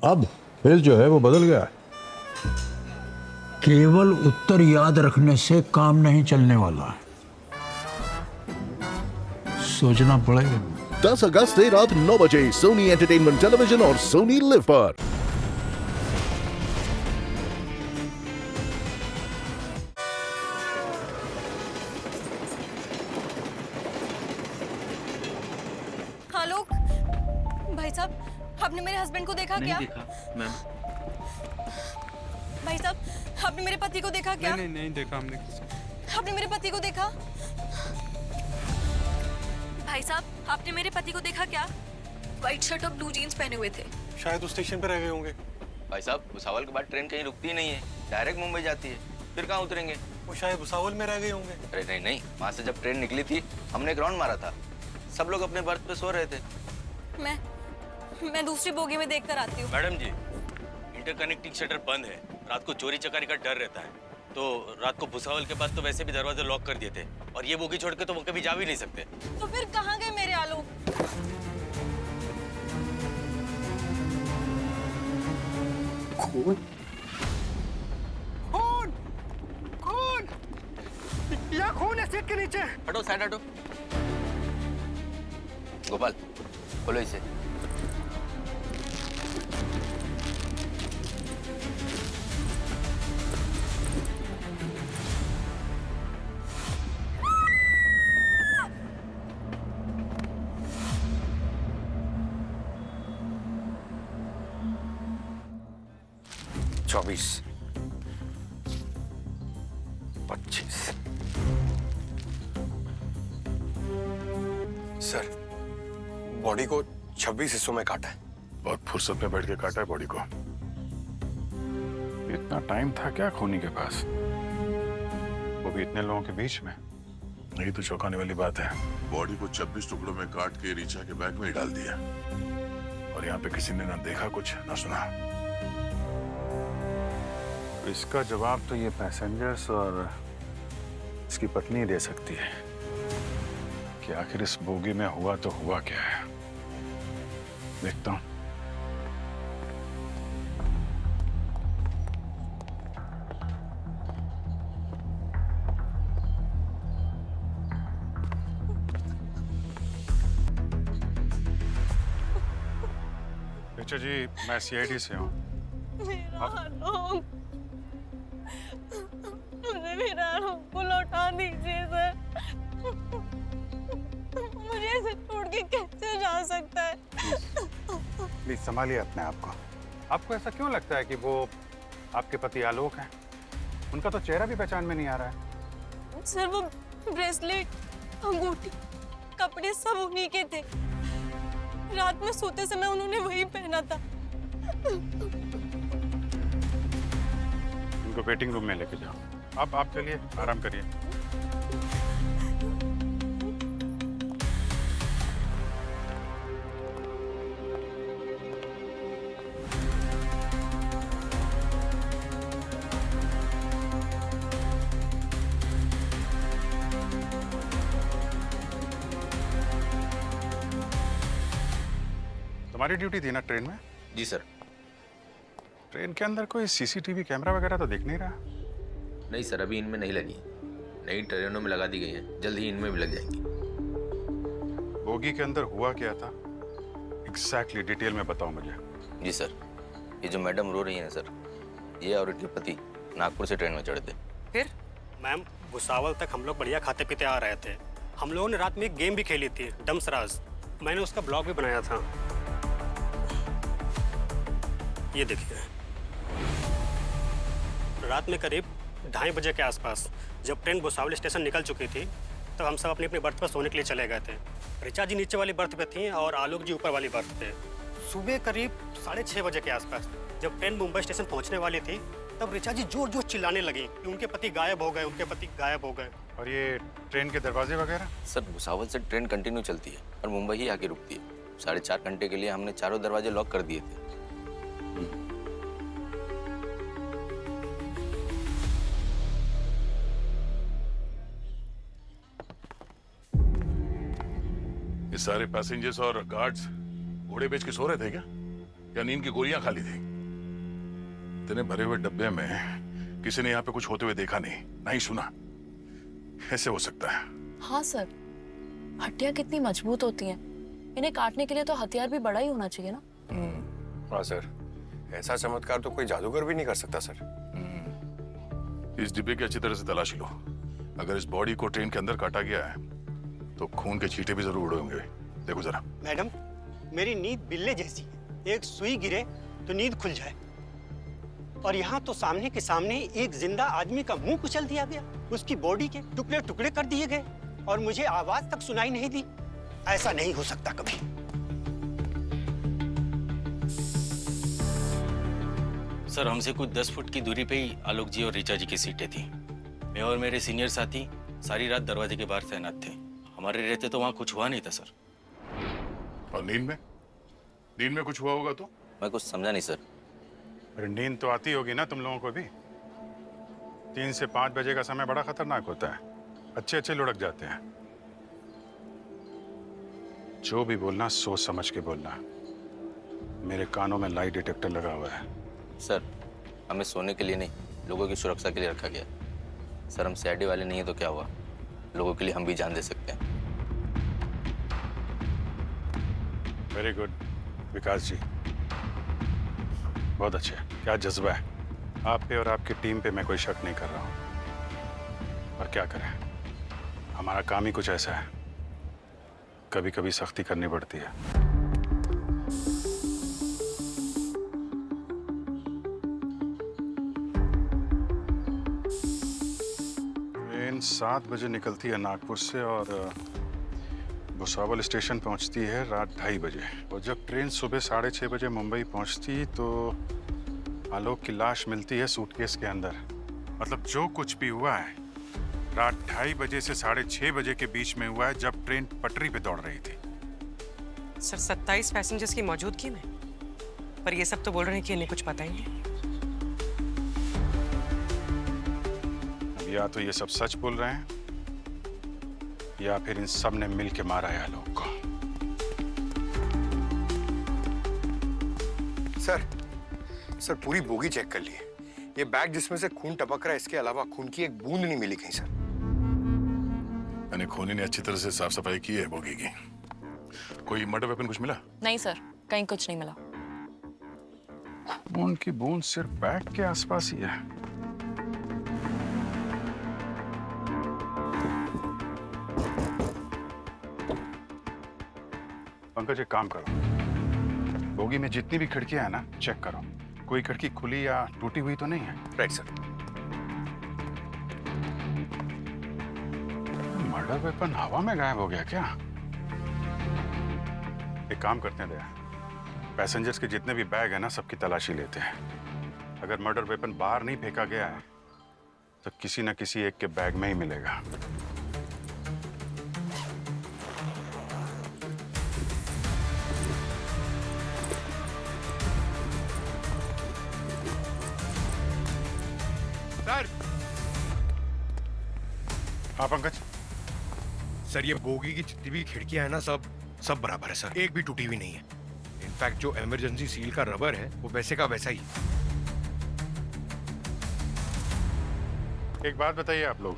अब खेल जो है वो बदल गया है। केवल उत्तर याद रखने से काम नहीं चलने वाला, सोचना पड़ेगा। 10 अगस्त से रात 9 बजे सोनी एंटरटेनमेंट टेलीविजन और सोनी लिव पर। आलोक, भाई साहब, आपने मेरे हस्बैंड को देखा क्या? नहीं देखा मैम। भाई साहब, आपने मेरे पति को देखा क्या? नहीं देखा हमने किसी। आपने मेरे पति को देखा? भाई साहब, आपने मेरे पति को देखा क्या? व्हाइट शर्ट और ब्लू जीन्स पहने हुए थे। शायद उस स्टेशन पर रह गए होंगे। भाई साहब, भुसावल के बाद ट्रेन कहीं रुकती नहीं है, डायरेक्ट मुंबई जाती है, फिर कहाँ उतरेंगे? वो शायद भुसावल में रह गए होंगे। अरे नहीं नहीं, वहाँ से जब ट्रेन निकली थी हमने एक राउंड मारा था, सब लोग अपने बर्थ पे सो रहे थे। मैं दूसरी बोगी में देखकर आती हूँ। मैडम जी, इंटरकनेक्टिंग शटर बंद है, रात को चोरी चकारी का डर रहता है, तो रात को भुसावल के बाद तो वैसे भी दरवाजे लॉक कर दिए थे, और ये बोगी छोड़ के तो वो कभी जा भी नहीं सकते। तो फिर कहाँ गए मेरे आलोक? खून खून खून, या खून है सीट के नीचे। हटो, साइड हटो। गोपाल, खोलो इसे। चौबीस, 25। सर, बॉडी को 26 हिस्सों में काटा है। बहुत फुर्सत में बैठ के काटा है बॉडी को। इतना टाइम था क्या खूनी के पास, वो भी इतने लोगों के बीच में? यही तो चौंकाने वाली बात है। बॉडी को 26 टुकड़ों में काट के रीचा के बैग में ही डाल दिया, और यहाँ पे किसी ने ना देखा कुछ ना सुना। तो इसका जवाब तो ये पैसेंजर्स और इसकी पत्नी दे सकती है कि आखिर इस बोगी में हुआ तो हुआ क्या है। देखता हूँ। ऋचा जी, मैं सीआईडी से हूँ। मेरा आलोक, मुझे मेरा आलोक को लौटा दीजिए सर। मुझे ऐसे छोड़ के कैसे जा सकता है? प्लीज संभालिए अपने आप को। आपको ऐसा क्यों लगता है कि वो आपके पति आलोक हैं? उनका तो चेहरा भी पहचान में नहीं आ रहा है। सर, वो ब्रेसलेट, अंगूठी, कपड़े सब उन्हीं के थे। रात में सोते समय उन्होंने वही पहना था। उनको वेटिंग रूम में लेके जाओ। आप चलिए, आराम करिए। तुम्हारी ड्यूटी थी ना ट्रेन में? जी सर। ट्रेन के अंदर कोई सीसीटीवी कैमरा वगैरह तो दिख नहीं रहा। नहीं सर, अभी इनमें नहीं लगी, नई ट्रेनों में लगा दी गई हैं, जल्द ही इनमें भी लग जाएंगी। बोगी के अंदर हुआ क्या था एग्जैक्टली डिटेल में बताओ मुझे। जी सर, ये जो मैडम रो रही है सर, ये और इनके पति नागपुर से ट्रेन में चढ़े थे। फिर? मैम, भुसावल तक हम लोग बढ़िया खाते पीते आ रहे थे। हम लोगों ने रात में एक गेम भी खेली थी, डमसराज। मैंने उसका ब्लॉग भी बनाया था, ये देखिए। रात में करीब 2:30 बजे के आसपास जब ट्रेन भुसावल स्टेशन निकल चुकी थी, तब हम सब अपनी अपनी बर्थ पर सोने के लिए चले गए थे। ऋचा जी नीचे वाली बर्थ पे थी और आलोक जी ऊपर वाली बर्थ पे। सुबह करीब 6:30 बजे के आसपास जब ट्रेन मुंबई स्टेशन पहुंचने वाली थी, तब ऋचा जी जोर जोर चिल्लाने लगी कि उनके पति गायब हो गए, उनके पति गायब हो गए। और ये ट्रेन के दरवाजे वगैरह? सर, भुसावल से ट्रेन कंटिन्यू चलती है और मुंबई ही आके रुकती है। 4.5 घंटे के लिए हमने चारों दरवाजे लॉक कर दिए थे। ये सारे पैसेंजर्स और गार्ड्स घोड़े बेच के सो रहे थे क्या? या नींद की गोलियां खा ली थी? इतने भरे हुए डब्बे में किसी ने यहाँ पे कुछ होते हुए देखा नहीं, नहीं सुना। ऐसे हो सकता है? हाँ सर, हड्डियां कितनी मजबूत होती हैं, इन्हें काटने के लिए तो हथियार भी बड़ा ही होना चाहिए ना। हाँ सर, ऐसा चमत्कार तो कोई जादूगर भी नहीं कर सकता सर। इस डिब्बे की अच्छी तरह से तलाशी लो। अगर इस बॉडी को ट्रेन के अंदर काटा गया है तो खून के छींटे भी जरूर उड़े होंगे। देखो जरा। मैडम, मेरी नींद बिल्ले जैसी है, एक सुई गिरे तो नींद खुल जाए, और यहाँ तो सामने के सामने एक जिंदा आदमी का मुंह कुचल दिया गया, उसकी बॉडी के टुकड़े टुकड़े कर दिए गए और मुझे आवाज तक सुनाई नहीं दी। ऐसा नहीं हो सकता कभी। सर, हमसे कुछ 10 फुट की दूरी पे ही आलोक जी और ऋचा जी की सीटें थी। मैं और मेरे सीनियर साथी सारी रात दरवाजे के बाहर तैनात थे। हमारे रहते तो वहाँ कुछ हुआ नहीं था सर। और नींद में? नींद में कुछ हुआ होगा तो? मैं कुछ समझा नहीं सर। अरे नींद तो आती होगी ना तुम लोगों को भी। 3 से 5 बजे का समय बड़ा खतरनाक होता है, अच्छे लुढ़क जाते हैं। जो भी बोलना सोच समझ के बोलना। मेरे कानों में लाई डिटेक्टर लगा हुआ है। सर, हमें सोने के लिए नहीं, लोगों की सुरक्षा के लिए रखा गया। सर, हम सीआईडी वाले नहीं है तो क्या हुआ, लोगों के लिए हम भी जान दे सकते हैं। वेरी गुड विकास जी, बहुत अच्छे। क्या जज्बा है आप पे और आपकी टीम पे। मैं कोई शक नहीं कर रहा हूँ, पर क्या करें, हमारा काम ही कुछ ऐसा है, कभी कभी सख्ती करनी पड़ती है। ट्रेन 7 बजे निकलती है नागपुर से और भुसावल स्टेशन पहुंचती है रात 2:30 बजे। और जब ट्रेन सुबह 6:30 बजे मुंबई पहुंचती तो आलोक की लाश मिलती है सूटकेस के अंदर। मतलब जो कुछ भी हुआ है रात 2:30 बजे से 6:30 बजे के बीच में हुआ है, जब ट्रेन पटरी पे दौड़ रही थी। सर, 27 पैसेंजर्स की मौजूदगी में, पर ये सब तो बोल रहे हैं कि इन्हें कुछ पता ही नहीं। या तो ये सब सच बोल रहे हैं या फिर इन सब ने मिल के मारा है आलोक को। सर पूरी बोगी चेक कर ली है। ये बैग जिसमें से खून टपक रहा है, इसके अलावा खून की एक बूंद नहीं मिली कहीं सर। मैंने खूनी ने अच्छी तरह से साफ सफाई की है बोगी की। कोई मर्डर वेपन कुछ मिला? नहीं सर, कहीं कुछ नहीं मिला। खून की बूंद सिर्फ बैग के आसपास ही है। पंकज, एक काम करो, बोगी में जितनी भी खिड़कियां हैं ना, चेक करो, कोई खिड़की खुली या टूटी हुई तो नहीं है। Right sir. मर्डर वेपन हवा में गायब हो गया क्या? एक काम करते हैं दया, पैसेंजर्स के जितने भी बैग है ना, सबकी तलाशी लेते हैं। अगर मर्डर वेपन बाहर नहीं फेंका गया है तो किसी न किसी एक के बैग में ही मिलेगा। सर, हाँ पंकज। सर, ये बोगी की जितनी भी खिड़कियां हैं ना, सब बराबर है सर, एक भी टूटी हुई नहीं है। इनफैक्ट जो इमरजेंसी सील का रबर है वो वैसे का वैसा ही। एक बात बताइए आप लोग,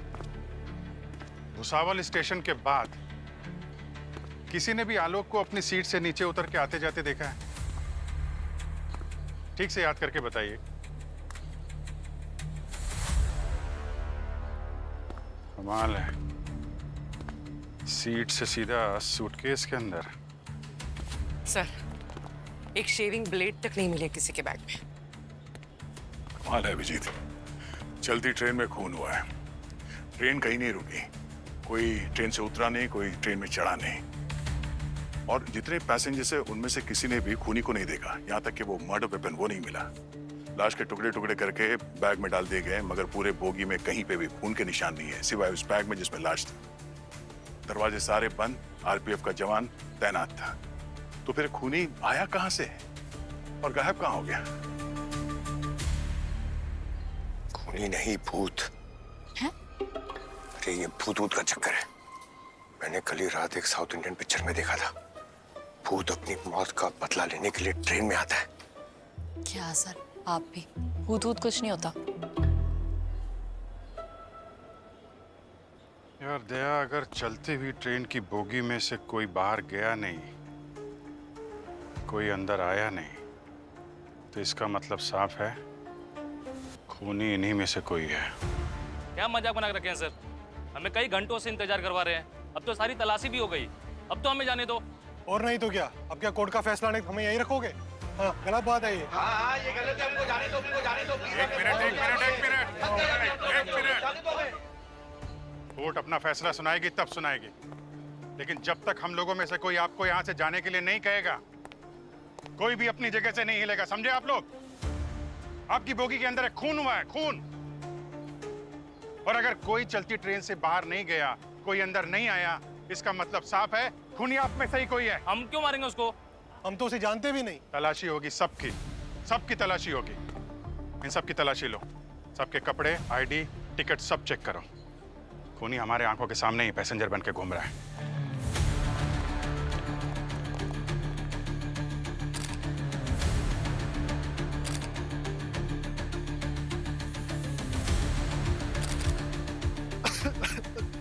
भुसावल स्टेशन के बाद किसी ने भी आलोक को अपनी सीट से नीचे उतर के आते जाते देखा है? ठीक से याद करके बताइए। कमाल है, सीट से सीधा सूटकेस के अंदर। सर, एक शेविंग ब्लेड तक नहीं मिले किसी के बैग में। कमाल है अभिजीत, चलती ट्रेन में खून हुआ है, ट्रेन कहीं नहीं रुकी, कोई ट्रेन से उतरा नहीं, कोई ट्रेन में चढ़ा नहीं, और जितने पैसेंजर्स है उनमें से किसी ने भी खूनी को नहीं देखा। यहाँ तक कि वो मर्डर वेपन वो नहीं मिला। लाश के टुकड़े टुकड़े करके बैग में डाल दिए गए, मगर पूरे बोगी में कहीं पे भी खून के निशान नहीं है, सिवाय उस बैग में जिसमें लाश थी। दरवाजे सारे बंद, आरपीएफ का जवान तैनात था। तो फिर खूनी आया कहां से और गायब कहां हो गया? खूनी नहीं, भूत है? अरे ये भूत का चक्कर है। मैंने कल ही रात एक साउथ इंडियन पिक्चर में देखा था, भूत अपनी मौत का बदला लेने के लिए ट्रेन में आता है क्या सर, आप भी भूत वूत कुछ नहीं होता। यार दया, अगर चलती हुई ट्रेन की बोगी में से कोई बाहर गया नहीं, कोई अंदर आया नहीं, तो इसका मतलब साफ है खूनी इन्हीं में से कोई है। क्या मजाक बना के रखे हैं सर? हमें कई घंटों से इंतजार करवा रहे हैं। अब तो सारी तलाशी भी हो गई, अब तो हमें जाने दो। और नहीं तो क्या, अब क्या कोर्ट का फैसला नहीं, हमें यही रखोगे? हाँ, गलत बात है ये। हाँ, ये गलत है, हमको जाने दो, हमको जाने दो। एक मिनट। कोर्ट अपना फैसला सुनाएगी तब सुनाएगी, लेकिन जब तक हम लोगों में से कोई आपको यहाँ से जाने के लिए नहीं कहेगा, कोई भी अपनी जगह से नहीं हिलेगा, समझे आप लोग? आपकी बोगी के अंदर एक खून हुआ है, खून। और अगर कोई चलती ट्रेन से बाहर नहीं गया, कोई अंदर नहीं आया, इसका मतलब साफ है खूनी आप में से ही कोई है। हम क्यों मारेंगे उसको? हम तो उसे जानते भी नहीं। तलाशी होगी सबकी, सबकी तलाशी होगी। इन सबकी तलाशी लो, सबके कपड़े, आईडी, टिकट सब चेक करो। खूनी हमारे आंखों के सामने ही पैसेंजर बन के घूम रहा है।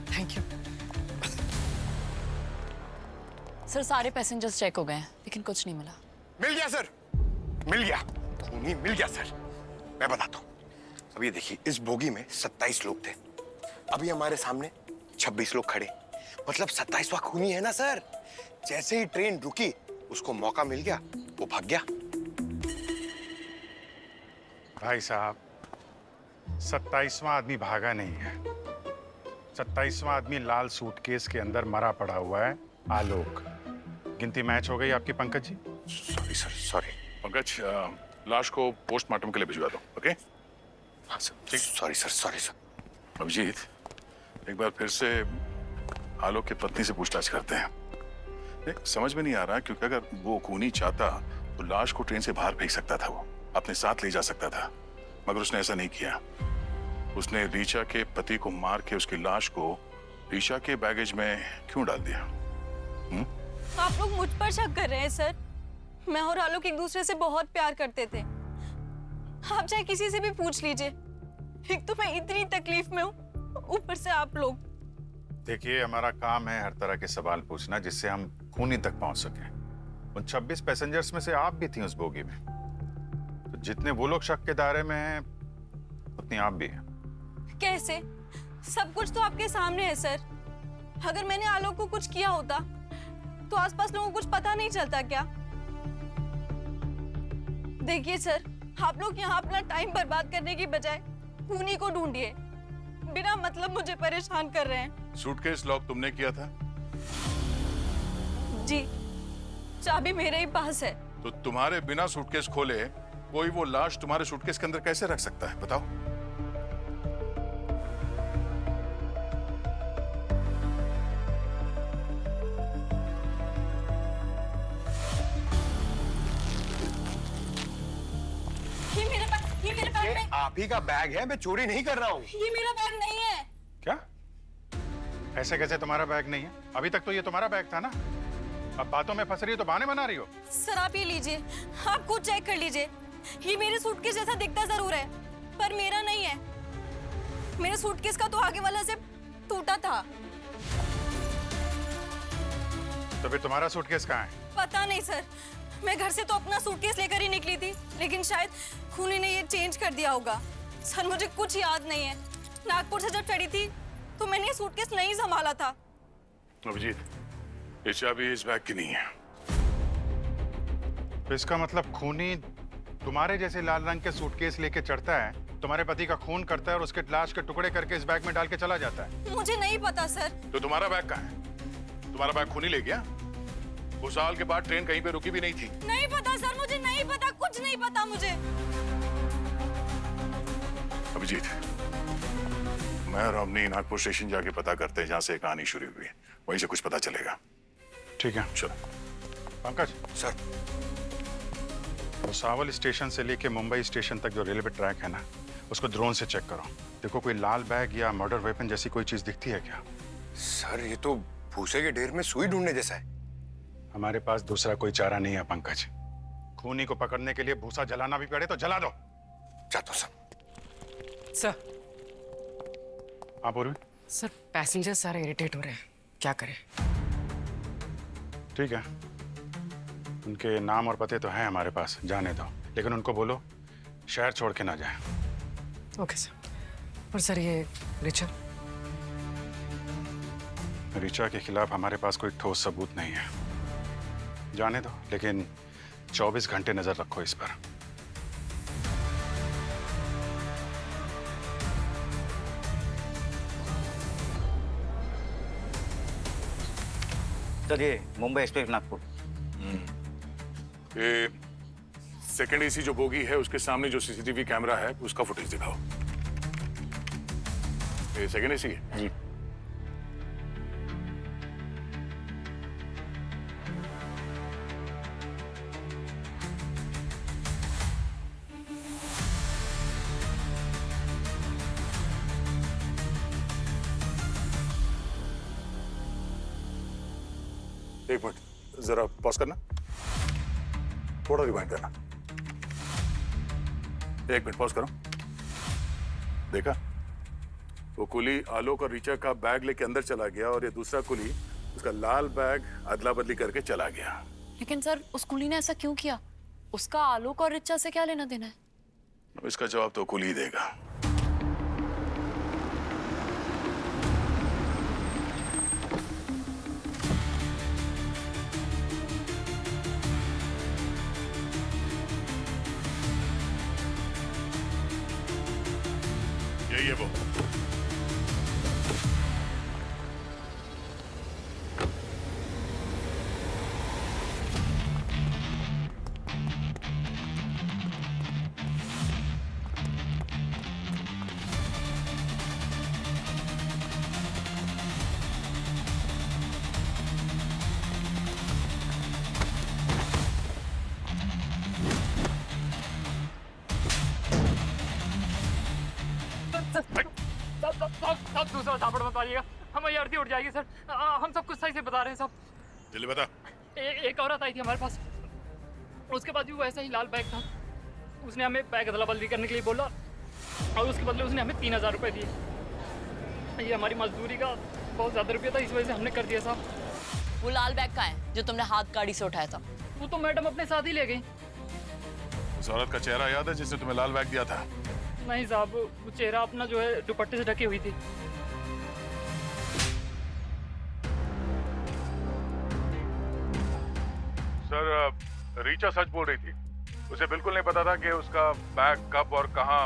Thank you sir. सारे पैसेंजर्स चेक हो गए हैं, लेकिन कुछ नहीं मिला। मिल गया सर, मिल गया, खूनी मिल गया सर। मैं बताता हूँ, अब ये देखिए, इस बोगी में 27 लोग थे, अभी हमारे सामने 26 लोग खड़े, मतलब 27वां खूनी है ना सर। जैसे ही ट्रेन रुकी, उसको मौका मिल गया, वो भाग गया। भाई साहब, 27वां आदमी भागा नहीं है। 27वां आदमी लाल सूटकेस के अंदर मरा पड़ा हुआ है, आलोक। गिनती मैच हो गई आपकी Pankaj ji? Sorry sir, sorry. Pankaj, लाश को पोस्टमार्टम के लिए भिजवा दो, ओके? हाँ सर, ठीक। Sorry sir, sorry sir. Abhijeet, एक बार फिर से आलोक की पत्नी से पूछताछ करते हैं। देख, समझ में नहीं आ रहा, क्योंकि अगर वो खूनी चाहता तो लाश को ट्रेन से बाहर फेंक सकता था, वो अपने साथ ले जा सकता था, मगर उसने ऐसा नहीं किया। उसने रीचा के पति को मार के उसकी लाश को रीचा के बैगेज में क्यों डाल दिया? आप लोग मुझ पर शक कर रहे हैं सर। मैं और आलोक एक दूसरे से बहुत प्यार करते थे। आप चाहे किसी से भी पूछ लीजिए। एक तो मैं इतनी तकलीफ में हूँ, ऊपर से आप लोग। देखिए, हमारा काम है हर तरह के सवाल पूछना, जिससे हम खूनी तक पहुंच सके। उन 26 पैसेंजर्स में से आप भी थी उस बोगी में, तो जितने वो लोग शक के दायरे में हैं, उतनी आप भी हैं। कैसे? सब कुछ तो आपके सामने है सर। अगर मैंने आलोक को कुछ किया होता तो आसपास लोगों को कुछ पता नहीं चलता क्या? देखिए सर, आप लोग यहाँ अपना टाइम बर्बाद करने की बजाय खूनी को ढूंढिए। बिना मतलब मुझे परेशान कर रहे हैं। सूटकेस लॉक तुमने किया था? जी, चाबी मेरे ही पास है। तो तुम्हारे बिना सूटकेस खोले कोई वो लाश तुम्हारे सूटकेस के अंदर कैसे रख सकता है, बताओ? ये मेरे बैग में। आप ही का बैग है, मैं चोरी नहीं कर रहा हूँ। ये मेरा बैग नहीं है। क्या? ऐसे कैसे तुम्हारा बैग नहीं है? अभी तक तो ये तुम्हारा बैग था ना। अब बातों में फंस रही हो तो बहाने बना रही हो। सर आप ये लीजिए, आप खुद चेक कर लीजिए। ये मेरे सूटकेस जैसा दिखता जरूर है, पर मेरा नहीं है। मेरे सूटकेस का तो आगे वाला जिप टूटा था। तो फिर तुम्हारा सूटकेस कहाँ है? पता नहीं सर, मैं घर से तो अपना सूटकेस लेकर ही निकली थी, लेकिन शायद खूनी ने ये चेंज कर दिया होगा। सर मुझे कुछ याद नहीं है। नागपुर से जब चढ़ी थी तो मैंने ये सूटकेस नहीं संभाला था। अभिजीत, ये चाबी इस बैग की नहीं है। तो इसका मतलब खूनी तुम्हारे जैसे लाल रंग के सूटकेस लेके चढ़ता है, तुम्हारे पति का खून करता है और उसके लाश के टुकड़े करके इस बैग में डाल के चला जाता है। मुझे नहीं पता सर। तो तुम्हारा बैग कहाँ है? तुम्हारा बैग खूनी ले गया? उस साल के बाद ट्रेन कहीं पे रुकी भी नहीं थी। नहीं पता सर, मुझे नहीं पता, कुछ नहीं पता मुझे। अभिजीत, मैं और अवनी नागपुर स्टेशन जाके पता करते हैं, जहाँ से कहानी शुरू हुई है, वहीं से कुछ पता चलेगा। ठीक है, चलो। पंकज सर, भुसावल स्टेशन से लेके मुंबई स्टेशन तक जो रेलवे ट्रैक है ना, उसको ड्रोन से चेक करो। देखो कोई लाल बैग या मर्डर वेपन जैसी कोई चीज दिखती है क्या? सर ये तो भूसे के ढेर में सुई ढूंढने जैसा है। हमारे पास दूसरा कोई चारा नहीं है पंकज। खूनी को पकड़ने के लिए भूसा जलाना भी पड़े तो जला दो। जातो सर। सर। हाँ पूर्वी। सर पैसेंजर सारे इरिटेट हो रहे हैं, क्या करें? ठीक है, उनके नाम और पते तो हैं हमारे पास, जाने दो, लेकिन उनको बोलो शहर छोड़ के ना जाए। Okay sir. पर सर ये रिचा के खिलाफ हमारे पास कोई ठोस सबूत नहीं है, जाने दो, लेकिन 24 घंटे नजर रखो इस पर। सर ये मुंबई एक्सप्रेस नागपुर। ये सेकंड एसी जो बोगी है उसके सामने जो सीसीटीवी कैमरा है उसका फुटेज दिखाओ। ये सेकंड एसी है जी। एक मिनट, जरा पॉज करना, थोड़ा रिवाइंड करना। एक मिनट पॉज करो। देखा, वो कुली आलोक और ऋचा का बैग लेके अंदर चला गया और ये दूसरा कुली उसका लाल बैग अदला बदली करके चला गया। लेकिन सर उस कुली ने ऐसा क्यों किया? उसका आलोक और रिचा से क्या लेना देना है? इसका जवाब तो कुली देगा। यही है वो। सब दूसरा झापड़ मत मारिएगा, हमारी आरती उठ जाएगी सर। हम सब कुछ सही से बता रहे हैं सब। जल्दी बता। एक औरत आई थी हमारे पास, उसके बाद भी वो ऐसा ही लाल बैग था। उसने हमें बैग अदला बदली करने के लिए बोला और उसके बदले उसने हमें 3000 रुपये दिए। ये हमारी मजदूरी का बहुत ज़्यादा रुपया था, इस वजह से हमने कर दिया साहब। वो लाल बैग कहाँ है जो तुमने हाथ गाड़ी से उठाया था? वो तो मैडम अपने साथ ही ले गई। उस औरत का चेहरा याद है जिसने तुम्हें लाल बैग दिया था? नहीं साहब, वो चेहरा अपना जो है दुपट्टे से ढकी हुई थी। सर रीचा सच बोल रही थी, उसे बिल्कुल नहीं पता था कि उसका बैग कब और कहां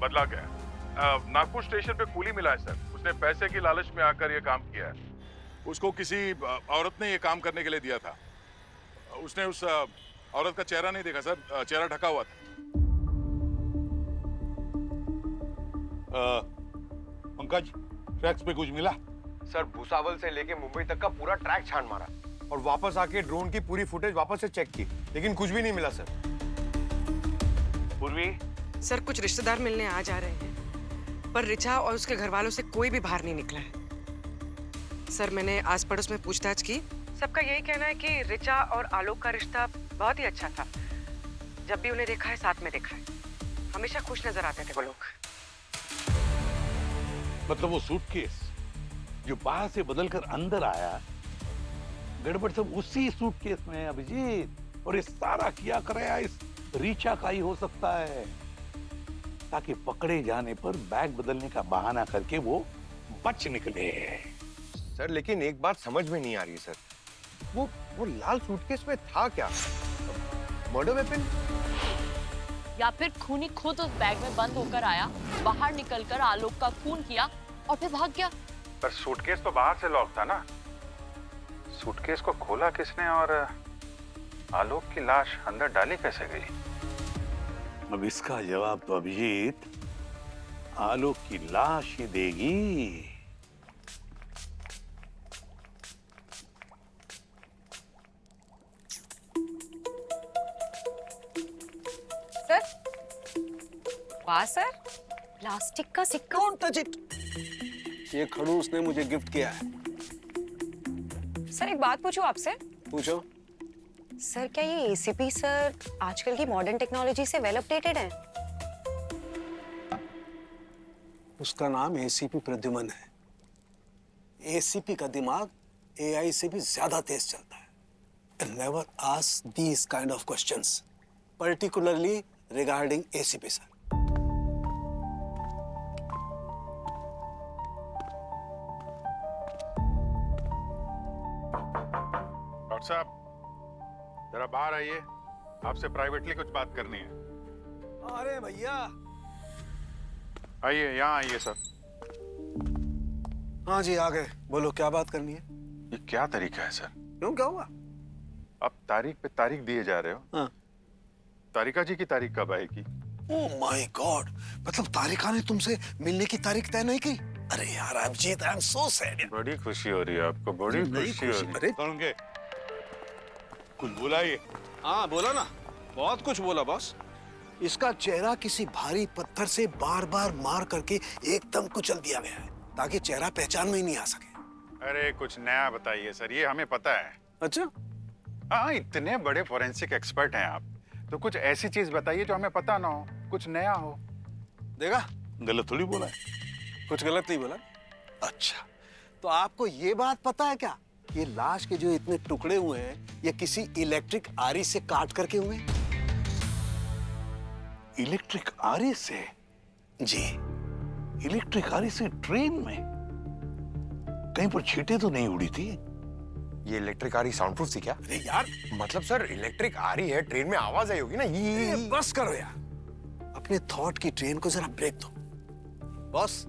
बदला गया। नागपुर स्टेशन पे कूली मिला है सर, उसने पैसे की लालच में आकर यह काम किया है। उसको किसी औरत ने यह काम करने के लिए दिया था। उसने उस औरत का चेहरा नहीं देखा सर, चेहरा ढका हुआ था। पंकज, ट्रैक्स पे कुछ मिला? सर भूसावल से लेके मुंबई तक का पूरा ट्रैक छान मारा और वापस आके ड्रोन की पूरी फुटेज वापस से चेक की, लेकिन कुछ भी नहीं मिला सर। पूर्वी सर कुछ रिश्तेदार मिलने आ जा रहे हैं, पर रिचा और उसके घर वालों से कोई भी बाहर नहीं निकला है। सर मैंने आस पड़ोस में पूछताछ की, सबका यही कहना है कि रिचा और आलोक का रिश्ता बहुत ही अच्छा था। जब भी उन्हें देखा है साथ में देखा है, हमेशा खुश नजर आते थे वो लोग। मतलब वो सूटकेस जो बाहर से बदलकर अंदर आया, गड़बड़ सब उसी सूटकेस में है अभिजीत। और ये सारा किया कराया इस रीचा का ही हो सकता है, ताकि पकड़े जाने पर बैग बदलने का बहाना करके वो बच निकले। सर लेकिन एक बात समझ में नहीं आ रही है सर, वो लाल सूटकेस में था क्या? Murder weapon? या फिर खूनी खुद उस बैग में बंद होकर आया, बाहर निकलकर आलोक का खून किया और फिर भाग गया। पर सूटकेस तो बाहर से लॉक था ना, सूटकेस को खोला किसने और आलोक की लाश अंदर डाली कैसे गई? अब इसका जवाब तो अभिजीत आलोक की लाश ही देगी। सर, वाह सर, प्लास्टिक का सिक्का। Don't touch it. ये खड़ूस ने मुझे गिफ्ट किया है। सर एक बात पूछूं आपसे? पूछो। सर क्या ये एसीपी सर आजकल की मॉडर्न टेक्नोलॉजी से वेल अपडेटेड है? उसका नाम एसीपी प्रद्युमन है। एसीपी का दिमाग एआई से भी ज्यादा तेज चलता है। And never ask these kind of questions, particularly regarding ACP sir. Doctor साहब, जरा बाहर आइए, आपसे प्राइवेटली कुछ बात करनी है। अरे भैया, आइए, यहाँ आइए सर। हाँ जी, आ गए। बोलो क्या बात करनी है? ये क्या तरीका है सर? क्यों, क्या हुआ? आप तारीख पे तारीख दिए जा रहे हो। हाँ। तारिका जी की तारीख कब आएगी? ओह माय गॉड, मतलब तारिका ने तुमसे मिलने की तारीख तय नहीं की? अरे यार Abhijeet, I am so sad. बड़ी खुशी हो रही है आपको, बड़ी खुशी हो रही है। अरे कौन कुछ बोला ये? हाँ बोला ना, बहुत कुछ बोला बॉस। इसका चेहरा किसी भारी पत्थर से बार बार मार करके एकदम कुचल दिया गया है, ताकि चेहरा पहचान में ही नहीं आ सके। अरे कुछ नया बताइए सर, ये हमें पता है। अच्छा? हाँ, इतने बड़े फोरेंसिक एक्सपर्ट हैं आप, तो कुछ ऐसी चीज बताइए जो हमें पता ना हो, कुछ नया हो। देखा, गलत थोड़ी बोला है। कुछ गलत नहीं बोला। अच्छा, तो आपको ये बात पता है क्या, ये लाश के जो इतने टुकड़े हुए हैं, ये किसी इलेक्ट्रिक आरी से काट करके हुए हैं? इलेक्ट्रिक आरी से? जी। इलेक्ट्रिक आरी से ट्रेन में? कहीं पर छींटे तो नहीं उड़ी थी? ये इलेक्ट्रिक आरी साउंड प्रूफ थी क्या? अरे यार, मतलब सर इलेक्ट्रिक आरी है, ट्रेन में आवाज आई होगी ना। ये बस करो यार, अपने थॉट की ट्रेन को जरा ब्रेक दो। बॉस,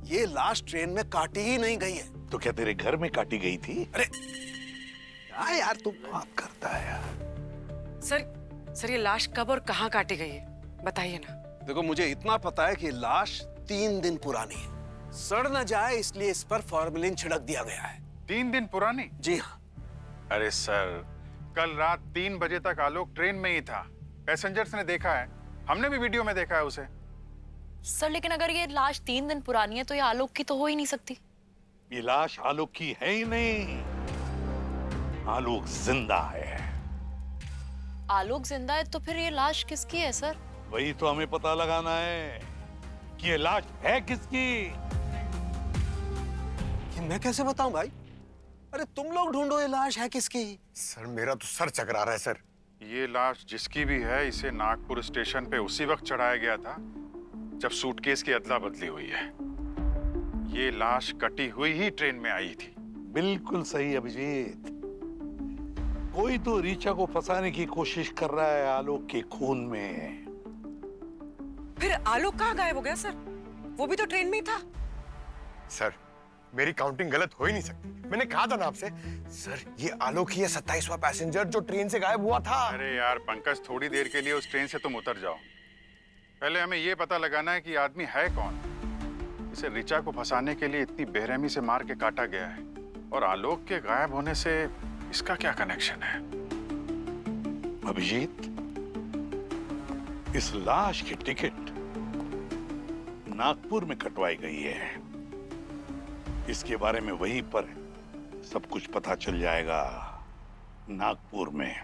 ये लाश ट्रेन में काटी ही नहीं गई है। तो क्या तेरे घर में काटी गई थी? अरे क्या यार तुम बात करता है यार। सर ये लाश कब और कहाँ काटी गई है, बताइए ना। देखो, मुझे इतना पता है कि लाश 3 दिन पुरानी है, सड़ न जाए इसलिए इस पर फॉर्मेलिन छिड़क दिया गया है। 3 दिन पुरानी? जी हाँ। अरे सर, कल रात 3 बजे तक आलोक ट्रेन में ही था, पैसेंजर्स ने देखा है, हमने भी वीडियो में देखा है उसे। सर लेकिन अगर ये लाश 3 दिन पुरानी है तो ये आलोक की तो हो ही नहीं सकती। ये लाश आलोक की है ही नहीं, आलोक जिंदा है। आलोक जिंदा है तो फिर ये लाश किसकी है सर? वही तो हमें पता लगाना है कि ये लाश है किसकी। ये मैं कैसे बताऊं भाई? अरे तुम लोग ढूंढो ये लाश है किसकी। सर मेरा तो सर चकरा रहा है सर। ये लाश जिसकी भी है, इसे नागपुर स्टेशन पे उसी वक्त चढ़ाया गया था जब सूटकेस की अदला बदली हुई है। ये लाश कटी हुई ही ट्रेन में आई थी। बिल्कुल सही अभिजीत। कोई तो रीचा को फंसाने की कोशिश कर रहा है आलोक के खून में। फिर आलोक कहाँ गायब हो गया सर? वो भी तो ट्रेन में ही था। सर मेरी काउंटिंग गलत हो ही नहीं सकती, मैंने कहा था ना आपसे। सर ये आलोक ही है 27वां पैसेंजर जो ट्रेन से गायब हुआ था। अरे यार पंकज, थोड़ी देर के लिए उस ट्रेन से तुम उतर जाओ। पहले हमें ये पता लगाना है कि आदमी है कौन। इसे ऋचा को फंसाने के लिए इतनी बेरहमी से मार के काटा गया है, और आलोक के गायब होने से इसका क्या कनेक्शन है? अभिजीत, इस लाश की टिकट नागपुर में कटवाई गई है। इसके बारे में वहीं पर सब कुछ पता चल जाएगा, नागपुर में।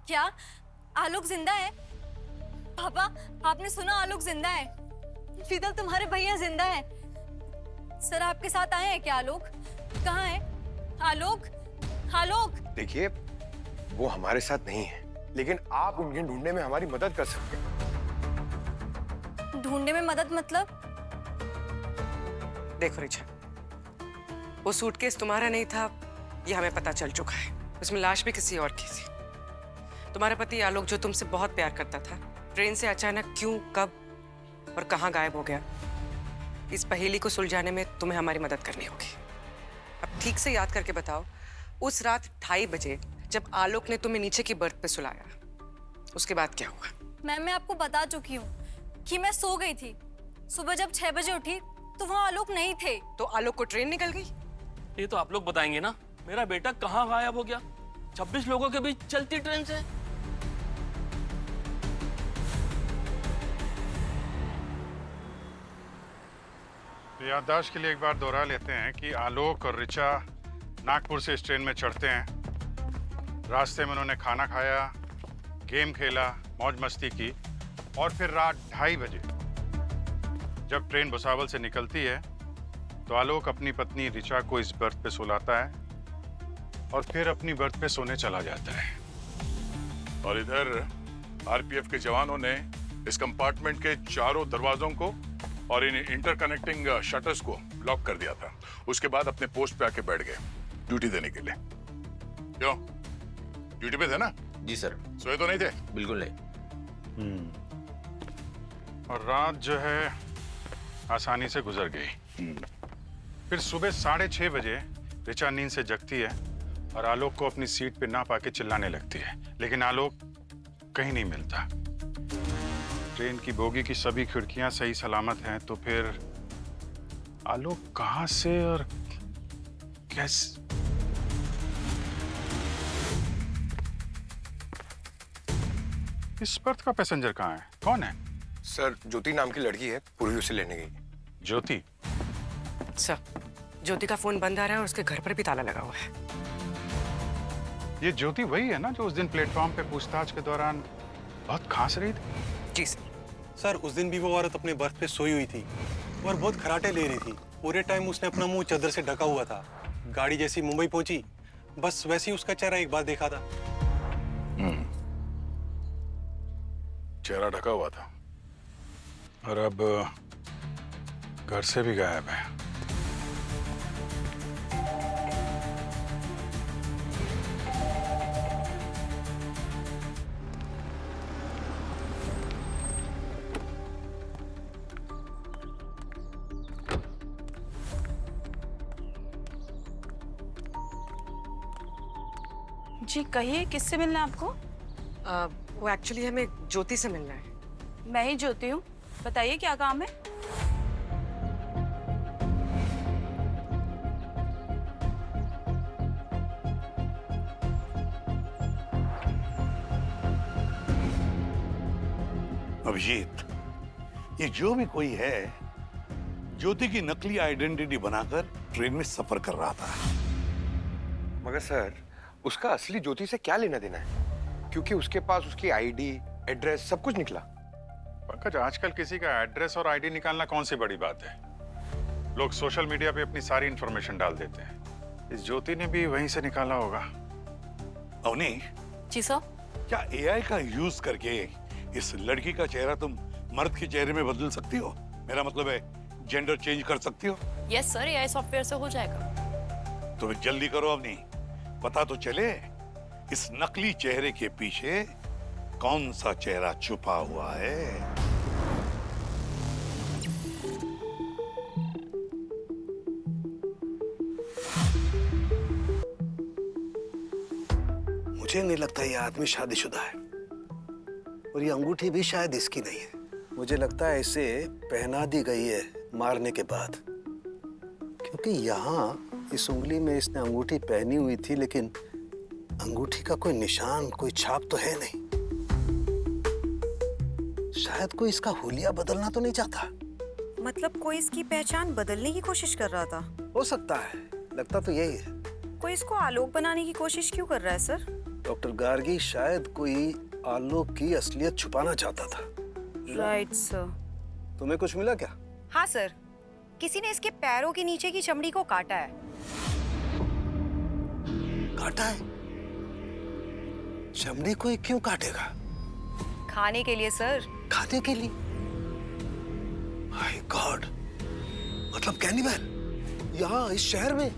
क्या आलोक जिंदा है? पापा, आपने सुना आलोक जिंदा है? फिदल तुम्हारे भैया जिंदा है। सर आपके साथ आए हैं क्या आलोक? कहाँ है आलोक? आलोक देखिए, वो हमारे साथ नहीं है, लेकिन आप उन्हें ढूंढने में हमारी मदद कर सकते हैं। ढूंढने में मदद मतलब? देखो रिचा, वो सूटकेस तुम्हारा नहीं था, ये हमें पता चल चुका है। उसमें लाश भी किसी और की थी। तुम्हारा पति आलोक जो तुमसे बहुत प्यार करता था, ट्रेन से अचानक क्यों, कब और कहाँ गायब हो गया, इस पहेली को सुलझाने में तुम्हें हमारी मदद करनी होगी। अब ठीक से याद करके बताओ, उस रात 2:30 बजे जब आलोक ने तुम्हें नीचे की बर्थ पे सुलाया, उसके बाद क्या हुआ? मैम मैं आपको बता चुकी हूँ कि मैं सो गई थी। सुबह जब 6 बजे उठी तो वहाँ आलोक नहीं थे। तो आलोक को ट्रेन निकल गई? ये तो आप लोग बताएंगे ना, मेरा बेटा कहाँ गायब हो गया 26 लोगों के बीच चलती ट्रेन से। याददाश्त के लिए एक बार दोहरा लेते हैं कि आलोक और ऋचा नागपुर से इस ट्रेन में चढ़ते हैं, रास्ते में उन्होंने खाना खाया, गेम खेला, मौज मस्ती की और फिर रात 2:30 बजे जब ट्रेन भुसावल से निकलती है तो आलोक अपनी पत्नी ऋचा को इस बर्थ पे सुलाता है और फिर अपनी बर्थ पे सोने चला जाता है। और इधर आरपीएफ के जवानों ने इस कंपार्टमेंट के चारों दरवाजों को और इन इंटरकनेक्टिंग शटर्स को लॉक कर दिया था। उसके बाद अपने पोस्ट पे आके बैठ गए ड्यूटी देने के लिए। क्यों, ड्यूटी पे थे ना? जी सर। सोए तो नहीं थे? बिल्कुल नहीं। और रात जो है आसानी से गुजर गई। फिर सुबह 6:30 बजे ऋचा नींद से जगती है और आलोक को अपनी सीट पे ना पाके चिल्लाने लगती है, लेकिन आलोक कहीं नहीं मिलता। ट्रेन की बोगी की सभी खिड़कियां सही सलामत हैं, तो फिर आलोक कहां से और कैसे? इस बर्थ का पैसेंजर कहाँ है? कौन है? सर, ज्योति नाम की लड़की है, पूर्वी उसे लेने गई। ज्योति? सर, ज्योति का फोन बंद आ रहा है और उसके घर पर भी ताला लगा हुआ है। ये ज्योति वही है ना जो उस दिन प्लेटफॉर्म पे पूछताछ के दौरान बहुत खांस रही थी? जी सर। सर, उस दिन भी वो औरत अपने बर्थ पे सोई हुई थी और बहुत खराटे ले रही थी। पूरे टाइम उसने अपना मुंह चादर से ढका हुआ था। गाड़ी जैसी मुंबई पहुंची, बस वैसे ही उसका चेहरा एक बार देखा था। चेहरा ढका हुआ था और अब घर से भी गायब है। जी कहिए, किससे मिलना है आपको? वो एक्चुअली हमें ज्योति से मिलना है। मैं ही ज्योति हूँ, बताइए क्या काम है? अभिजीत, ये जो भी कोई है, ज्योति की नकली आइडेंटिटी बनाकर ट्रेन में सफर कर रहा था। मगर सर, उसका असली ज्योति से क्या लेना देना है? क्योंकि उसके पास उसकी आईडी, एड्रेस सब कुछ निकला। पंकज, आजकल किसी का एड्रेस और आईडी निकालना कौन सी बड़ी बात है? लोग सोशल मीडिया पे अपनी सारी इंफॉर्मेशन डाल देते हैं। इस ज्योति ने भी वहीं से निकाला होगा। अवनी। जी सर। क्या एआई का यूज करके इस लड़की का चेहरा तुम मर्द के चेहरे में बदल सकती हो? मेरा मतलब है जेंडर चेंज कर सकती हो? यस सर, एआई सॉफ्टवेयर से हो जाएगा। तो जल्दी करो अवनी, पता तो चले इस नकली चेहरे के पीछे कौन सा चेहरा छुपा हुआ है। मुझे नहीं लगता ये आदमी शादीशुदा है और ये अंगूठी भी शायद इसकी नहीं है। मुझे लगता है इसे पहना दी गई है मारने के बाद, क्योंकि यहाँ इस उंगली में इसने अंगूठी पहनी हुई थी, लेकिन अंगूठी का कोई निशान, कोई छाप तो है नहीं। शायद कोई इसका हुलिया बदलना तो नहीं चाहता। मतलब कोई इसकी पहचान बदलने की कोशिश कर रहा था? हो सकता है, लगता तो यही है। कोई इसको आलोक बनाने की कोशिश क्यों कर रहा है सर? डॉक्टर गार्गी शायद कोई आलोक की असलियत छुपाना चाहता था। Right sir. तुम्हें कुछ मिला क्या? हाँ सर, किसी ने इसके पैरों के नीचे की चमड़ी को काटा है। काटा है? चमड़ी कोई क्यों काटेगा? खाने के लिए सर। खाने के लिए? माय गॉड, मतलब कैनिबल यहाँ इस शहर में?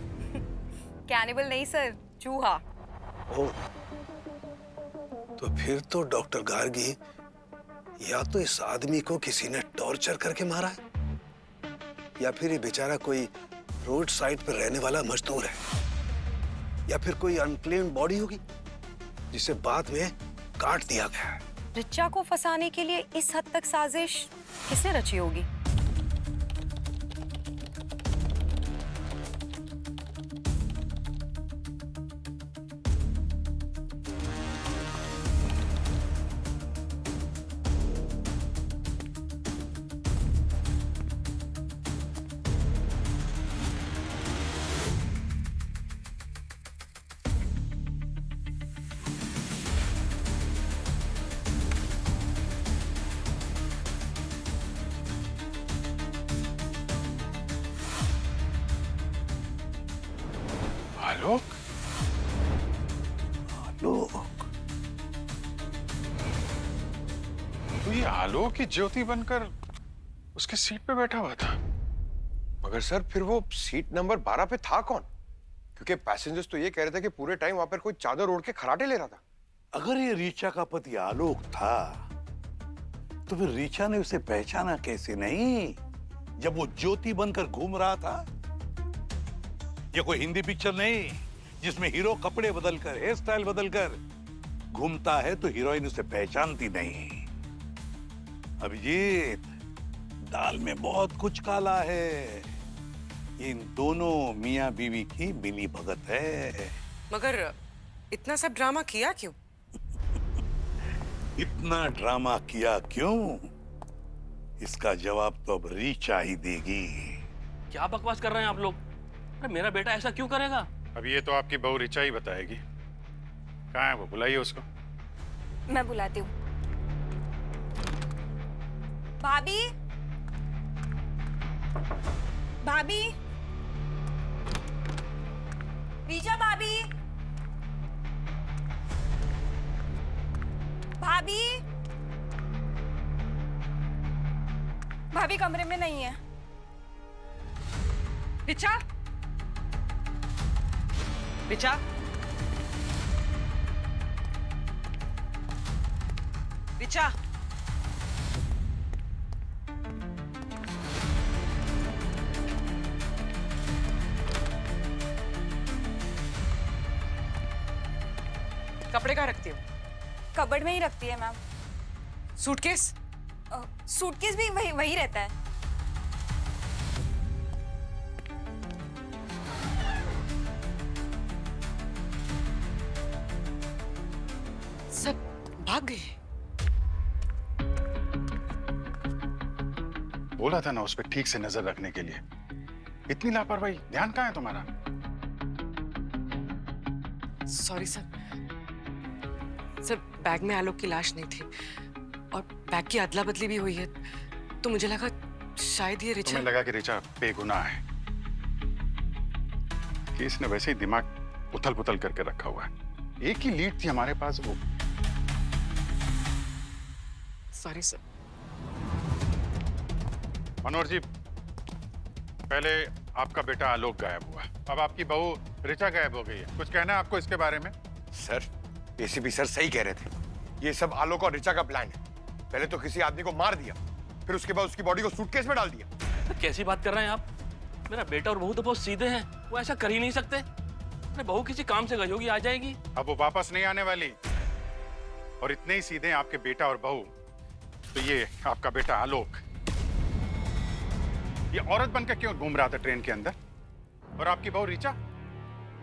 कैनिबल नहीं सर, चूहा। ओह, तो फिर तो डॉक्टर गार्गी या तो इस आदमी को किसी ने टॉर्चर करके मारा है, या फिर ये बेचारा कोई रोड साइड पर रहने वाला मजदूर है, या फिर कोई अनक्लेम्ड बॉडी होगी जिसे बाद में काट दिया गया है। रिचा को फंसाने के लिए इस हद तक साजिश किसने रची होगी? आलोक? आलोक? तो ये आलोक ही ज्योति बनकर उसकी सीट पे बैठा हुआ था। मगर सर फिर वो सीट नंबर 12 पे था कौन? क्योंकि पैसेंजर्स तो ये कह रहे थे कि पूरे टाइम वहां पर कोई चादर ओढ़ के खराटे ले रहा था। अगर ये रीचा का पति आलोक था तो फिर रीचा ने उसे पहचाना कैसे नहीं जब वो ज्योति बनकर घूम रहा था? ये कोई हिंदी पिक्चर नहीं जिसमें हीरो कपड़े बदलकर, हेयर स्टाइल बदलकर घूमता है तो हीरोइन उसे पहचानती नहीं। अभिजीत, दाल में बहुत कुछ काला है। इन दोनों मियां बीवी की मिली भगत है। मगर इतना सब ड्रामा किया क्यों? इतना ड्रामा किया क्यों? इसका जवाब तो अब रीचा ही देगी। क्या बकवास कर रहे हैं आप लोग? अरे मेरा बेटा ऐसा क्यों करेगा? अब ये तो आपकी बहू ऋचा ही बताएगी। कहाँ है वो? बुलाइए उसको। मैं बुलाती हूँ। भाभी, भाभी, रीचा भाभी, भाभी, भाभी कमरे में नहीं है। ऋचा, ऋचा, ऋचा, कपड़े कहाँ रखती हो? कबर्ड में ही रखती है मैम। सूटकेस? सूटकेस भी वही रहता है। सब भाग गए। बोला था ना उस पर ठीक से नजर रखने के लिए। इतनी लापरवाही, ध्यान कहाँ है तुम्हारा? Sorry sir. सर बैग में आलोक की लाश नहीं थी और बैग की अदला बदली भी हुई है तो मुझे लगा शायद ये ऋचा। तुम्हें लगा कि ऋचा बेगुनाह है कि इसने वैसे ही दिमाग उथल पुथल करके रखा हुआ है। एक ही लीड थी हमारे पास, वो। Sorry sir. मनोहर जी, पहले आपका बेटा आलोक गायब हुआ, अब आपकी बहू ऋचा गायब हो गई है। कुछ कहना है आपको इसके बारे में? सर एसीपी सर सही कह रहे थे। ये सब आलोक और ऋचा का प्लान है। पहले तो किसी आदमी को मार दिया, फिर उसके बाद उसकी बॉडी को सूटकेस में डाल दिया। कैसी बात कर रहे हैं आप? मेरा बेटा और बहू तो बहुत सीधे हैं, वो ऐसा कर ही नहीं सकते। अरे बहू किसी काम से गई होगी, आ जाएगी। अब वो वापस नहीं आने वाली। और इतने ही सीधे हैं आपके बेटा और बहू। तो ये आपका बेटा आलोक, ये औरत बनकर क्यों घूम रहा था ट्रेन के अंदर? और आपकी बहू ऋचा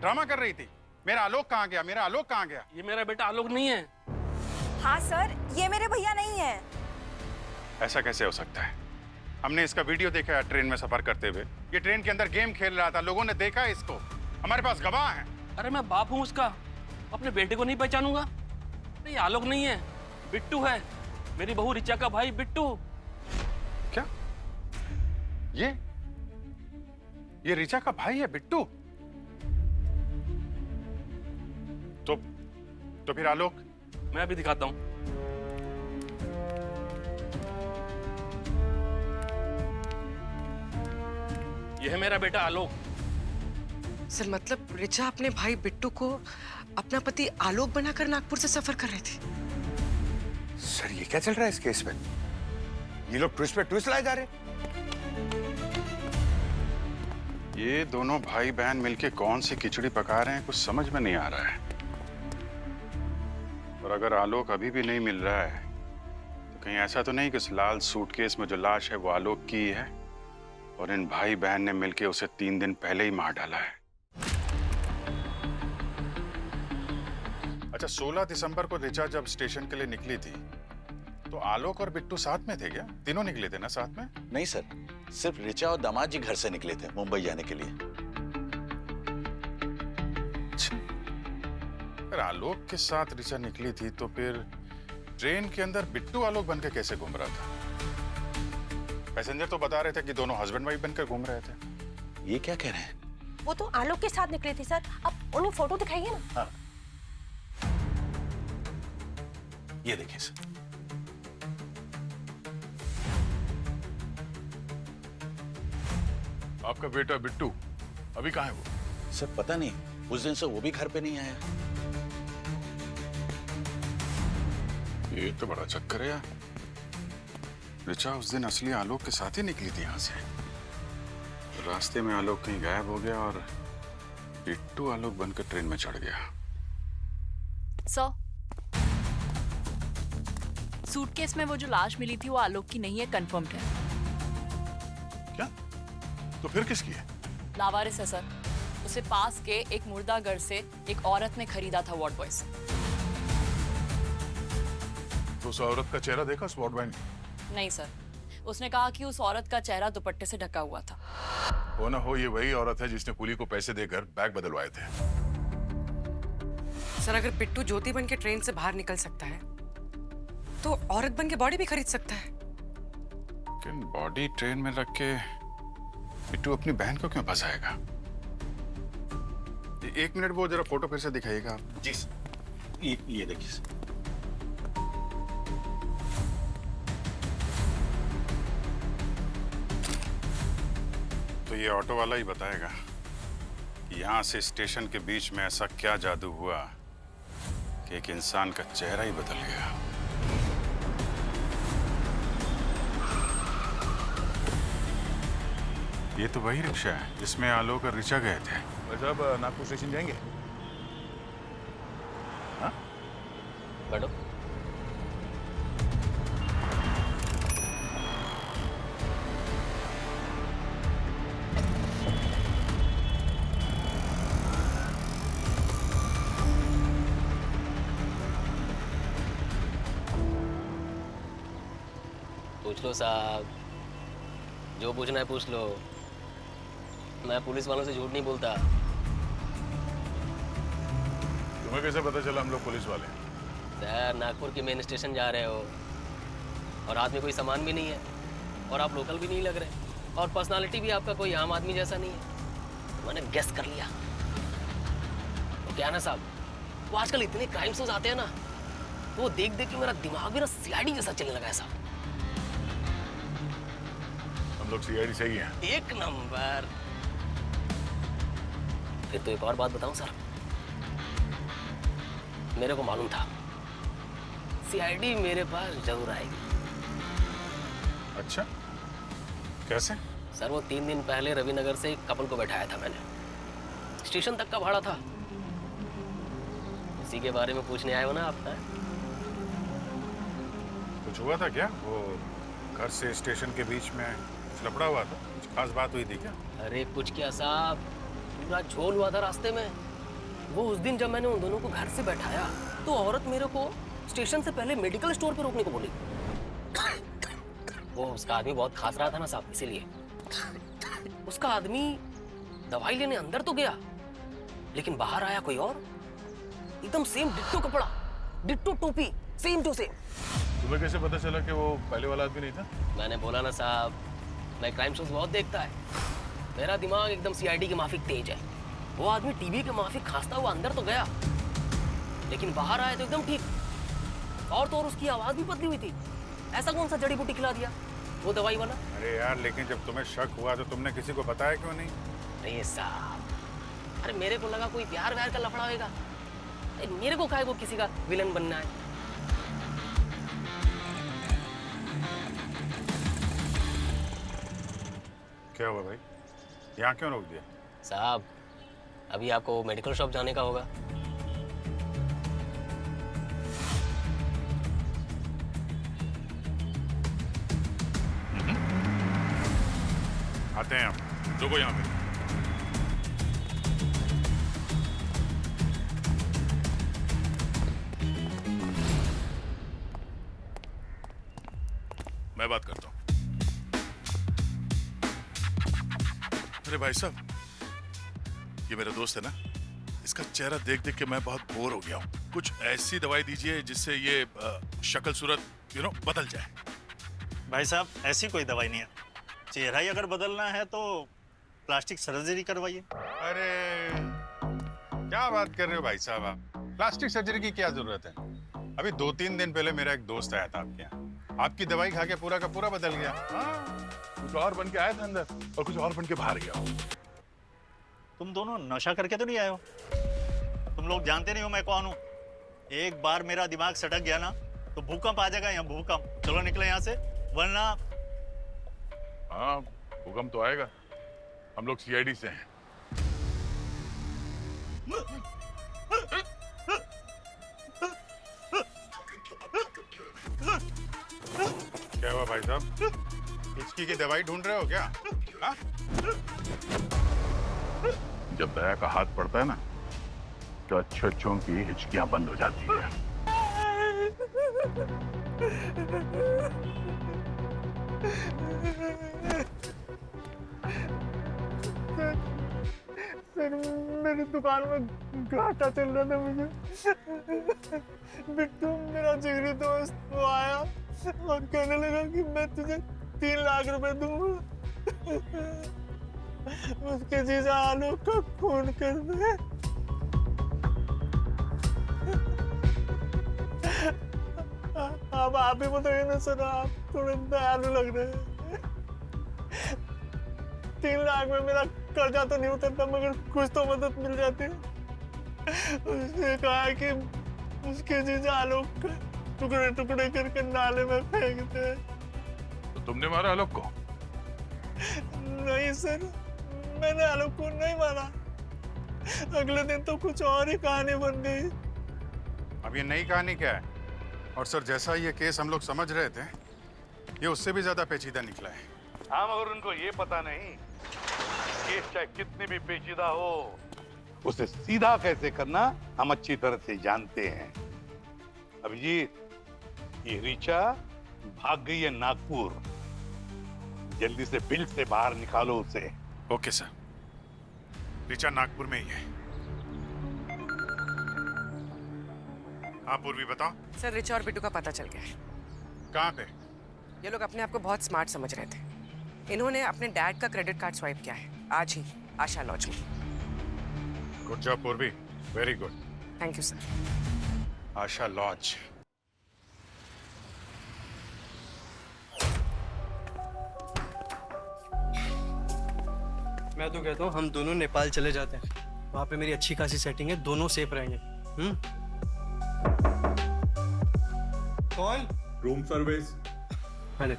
ड्रामा कर रही थी, मेरा आलोक कहाँ गया, मेरा आलोक कहाँ गया? ये मेरा बेटा आलोक नहीं है। हाँ सर, ये मेरे भैया नहीं है। ऐसा कैसे हो सकता है? हमने इसका वीडियो देखा है ट्रेन में सफर करते हुए। ये ट्रेन के अंदर गेम खेल रहा था, लोगों ने देखा है इसको, हमारे पास गवाह हैं। अरे मैं बाप हूँ उसका, अपने बेटे को नहीं पहचानूंगा? नहीं, आलोक नहीं है, बिट्टू है, मेरी बहू ऋचा का भाई बिट्टू। क्या? ये ऋचा का भाई है बिट्टू? तो फिर आलोक? मैं अभी दिखाता हूं। यह है मेरा बेटा आलोक। सर मतलब ऋचा अपने भाई बिट्टू को अपना पति आलोक बनाकर नागपुर से सफर कर रहे थे। सर ये क्या चल रहा है इस केस में? ये लोग ट्विस्ट पे ट्विस्ट लाए जा रहे हैं। ये दोनों भाई बहन मिलके कौन सी खिचड़ी पका रहे हैं, कुछ समझ में नहीं आ रहा है। और अगर आलोक अभी भी नहीं मिल रहा है तो कहीं ऐसा तो नहीं कि उस लाल सूटकेस में जो लाश है वो आलोक की ही है और इन भाई बहन ने मिलके उसे 3 दिन पहले ही मार डाला है। अच्छा, 16 दिसंबर को ऋचा जब स्टेशन के लिए निकली थी तो आलोक और बिट्टू साथ में थे क्या? तीनों निकले थे ना साथ में? नहीं सर, सिर्फ ऋचा और दामाद जी घर से निकले थे मुंबई जाने के लिए। अगर आलोक के साथ ऋचा निकली थी तो फिर ट्रेन के अंदर बिट्टू आलोक बनकर कैसे घूम रहा था? पैसेंजर तो बता रहे थे कि दोनों हस्बैंड वाइफ बनकर घूम रहे थे। ये क्या कह रहे हैं? वो तो आलोक के साथ निकले थे सर। अब उन्हें फोटो दिखाइए ना। हाँ। ये देखिए सर। आपका बेटा बिट्टू अभी कहाँ है वो? सर पता नहीं, उस दिन से वो भी घर पे नहीं आया। ये तो बड़ा चक्कर है यार। ऋचा उस दिन असली आलोक के साथ ही निकली थी यहाँ से। रास्ते में आलोक कहीं गायब हो गया और बिट्टू आलोक बनकर ट्रेन में चढ़ गया। सर, सूटकेस में वो जो लाश मिली थी वो आलोक की नहीं है, कंफर्म्ड है। क्या? तो फिर किसकी है? लावारिस है सर। उसे पास के एक मुर्दा घर से एक औरत ने खरीदा था वार्ड बॉय से। तो उस औरत का चेहरा देखा उस वार्ड बॉय ने? नहीं सर, उसने कहा कि उस औरत का चेहरा दुपट्टे से ढका हुआ था। हो ना हो ये वही औरत है जिसने पुली को पैसे देकर बैग बदलवाए थे। सर अगर बिट्टू ज्योति बन के ट्रेन से बाहर निकल सकता है तो औरत बन के बॉडी भी खरीद सकता है। लेकिन बॉडी ट्रेन में रख के बिट्टू अपनी बहन को क्यों फंसाएगा? एक मिनट, वो जरा फोटो फिर से दिखाइएगा आप। जी सर। ये देखिए सर। तो ये ऑटो वाला ही बताएगा कि यहाँ से स्टेशन के बीच में ऐसा क्या जादू हुआ कि एक इंसान का चेहरा ही बदल गया। ये तो वही रिक्शा है जिसमें आलोक और ऋचा गए थे। भाई साहब नागपुर स्टेशन जाएंगे? हाँ? बैठो। पूछ लो साहब, जो पूछना है पूछ लो। मैं पुलिस वालों से झूठ नहीं बोलता। तुम्हें कैसे पता चला हम लोग पुलिस वाले? सर, नागपुर के मेन स्टेशन जा रहे हो और हाथ में कोई सामान भी नहीं है और आप लोकल भी नहीं लग रहे और पर्सनालिटी भी आपका कोई आम आदमी जैसा नहीं है। मैंने गेस कर लिया। तो क्या ना साहब, वो आजकल इतने क्राइम शोज आते हैं ना, तो वो देख देख के मेरा दिमाग भी ना सीआईडी जैसा चलने लगा है साहब। हम लोग सीआईडी सही हैं। एक नंबर। फिर तो एक और बात बताऊं सर, मेरे को मालूम था सीआईडी मेरे पास जरूर आएगी। अच्छा, कैसे? सर, वो 3 दिन पहले रविनगर से एक कपल को बैठाया था मैंने। स्टेशन तक का भाड़ा था। उसी के बारे में पूछने आए हो ना आप? कुछ हुआ था क्या? वो घर से स्टेशन के बीच में लपड़ा हुआ था, कुछ खास बात हुई थी क्या? अरे कुछ क्या साहब, पूरा झोल हुआ था रास्ते में। वो उस दिन जब मैंने उन दोनों को घर से बैठाया तो औरत मेरे को स्टेशन से पहले मेडिकल स्टोर पे रोकने को बोली। वो उसका आदमी बहुत खास रहा था ना साहब, इसीलिए। उसका आदमी दवाई लेने अंदर तो गया, लेकिन बाहर आया कोई और, एकदम सेम डिट्टो कपड़ा, डिट्टो टोपी, सेम टू सेम। तुम्हें कैसे पता चला कि वो पहले वाला आदमी नहीं था? मैंने बोला ना साहब, मैं क्राइम शोज बहुत देखता है। मेरा दिमाग एकदम सीआईडी के माफिक तेज है। वो आदमी टीबी के माफिक खांसता हुआ अंदर तो गया, लेकिन बाहर आया तो एकदम ठीक। और तो और उसकी आवाज भी बदली हुई थी। ऐसा कौन सा जड़ी बूटी खिला दिया वो दवाई वाला? अरे यार, लेकिन जब तुम्हें शक हुआ तो तुमने किसी को बताया क्यों नहीं? अरे साहब, अरे मेरे को लगा कोई प्यार व्यार का लफड़ा होगा। मेरे को काहे को किसी का विलन बनना है? क्या हुआ भाई, यहाँ क्यों रोक दिया? साहब, अभी आपको मेडिकल शॉप जाने का होगा। आते हैं हम, रुको यहाँ पे। मैं बात करता हूँ। अरे भाई साहब, ये मेरा दोस्त है ना, इसका चेहरा देख देख के मैं बहुत बोर हो गया हूँ। कुछ ऐसी दवाई दीजिए जिससे ये शक्ल सूरत बदल जाए। भाई साहब, ऐसी कोई दवाई नहीं है। चेहरा ही अगर बदलना है तो प्लास्टिक सर्जरी करवाइए। अरे क्या बात कर रहे हो भाई साहब आप? प्लास्टिक सर्जरी की क्या जरूरत है? अभी 2-3 दिन पहले मेरा एक दोस्त आया था आपके यहाँ, आपकी दवाई खा के पूरा का पूरा बदल गया। हाँ, कुछ और बन के आया था अंदर और कुछ और बन के बाहर गया। तुम दोनों नशा करके तो नहीं आए हो? तुम लोग जानते नहीं हो मैं कौन हूँ। एक बार मेरा दिमाग सटक गया ना तो भूकंप आ जाएगा यहाँ, भूकंप। चलो निकले यहाँ से, वरना। हाँ, भूकंप तो आएगा। हम लोग सीआईडी से हैं। क्या हुआ भाई साहब? हिचकी की दवाई ढूंढ रहे हो क्या? हाँ? जब दया का हाथ पड़ता है ना तो अच्छों की हिचकियां बंद हो जाती है। सर मेरी दुकान में घाटा चल रहा था मुझे। बिट्टू मेरा जिगरी दोस्त वो आया और कहने लगा कि मैं तुझे 3 लाख रुपए दूंगा। उसके जीजा आलोक का खून कर दे। अब आप ही बताइए ना सर, आप थोड़े दयालु लग रहे हैं। 3 लाख में मेरा कर्जा तो नहीं उतरता मगर कुछ तो मदद मिल जाती है। उसने कहा कि उसके जीजा आलोक का टुकड़े टुकड़े करके नाले में फेंक दे। तो तुमने मारा आलोक को? नहीं सर, मैंने आलोक को नहीं मारा। अगले दिन तो कुछ और ही कहानी बन गई। अब ये नई कहानी क्या है? और सर जैसा ये केस हम लोग समझ रहे थे, ये उससे भी ज्यादा पेचीदा निकला है। हाँ, मगर उनको ये पता नहीं केस चाहे कितनी भी पेचीदा हो, उसे सीधा कैसे करना हम अच्छी तरह से जानते हैं। अभिजीत, ये ऋचा भाग गई है नागपुर। जल्दी से बिल से बाहर निकालो उसे। Okay sir. ऋचा नागपुर में ही है। हाँ पूर्वी बताओ। सर रिचा और बिट्टू का पता चल गया है। कहाँ पे? ये लोग अपने आप को बहुत स्मार्ट समझ रहे थे। इन्होंने अपने डैड का क्रेडिट कार्ड स्वाइप किया है आज ही आशा लॉज में। Good job Purvi, very good. Thank you sir. Asha lodge. मैं तो कहता हूँ हम दोनों नेपाल चले जाते हैं। वहाँ पे मेरी अच्छी खासी सेटिंग है, दोनों सेफ रहेंगे। कौन? Room service. मैंने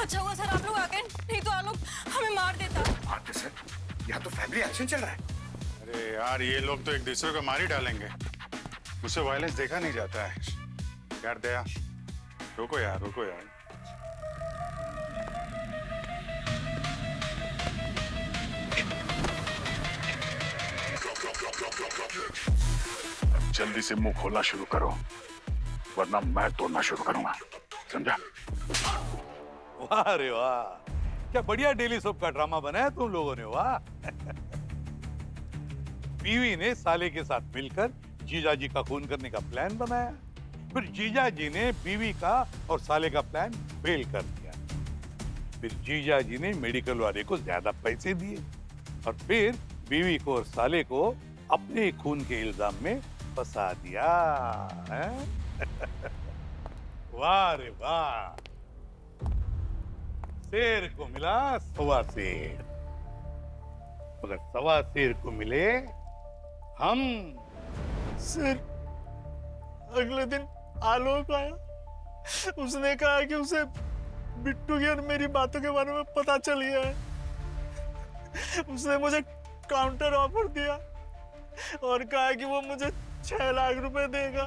अच्छा हुआ सर आप लोग आ गए, नहीं तो आलोक हमें मार देता। आते सर, यहाँ तो फैमिली एक्शन चल रहा है। अरे यार, ये लोग तो एक दूसरे को मार ही डालेंगे। उससे वायलेंस देखा नहीं जाता है। यार दया, रुको यार, रुको यार। जल्दी से मुंह खोलना शुरू करो, वरना मैं तोड़ना शुरू करूंगा, समझा? वाह रे वाह, क्या बढ़िया डेली सोप का ड्रामा बनाया तुम लोगों ने। वाह। बीवी ने साले के साथ मिलकर जीजाजी का खून करने का प्लान बनाया, फिर जीजाजी ने बीवी का और साले का प्लान फेल कर दिया। फिर जीजाजी ने मेडिकल वाले को ज्यादा पैसे दिए और फिर बीवी को और साले को अपने खून के इल्जाम में फंसा दिया। वाह रे वाह, शेर को मिला सवा शेर, मगर सवा शेर को मिले हम। सर अगले दिन आलोक आया, उसने कहा कि उसे बिट्टू की और मेरी बातों के बारे में पता चल गया है। उसने मुझे काउंटर ऑफर दिया और कहा कि वो मुझे 6 लाख रुपए देगा।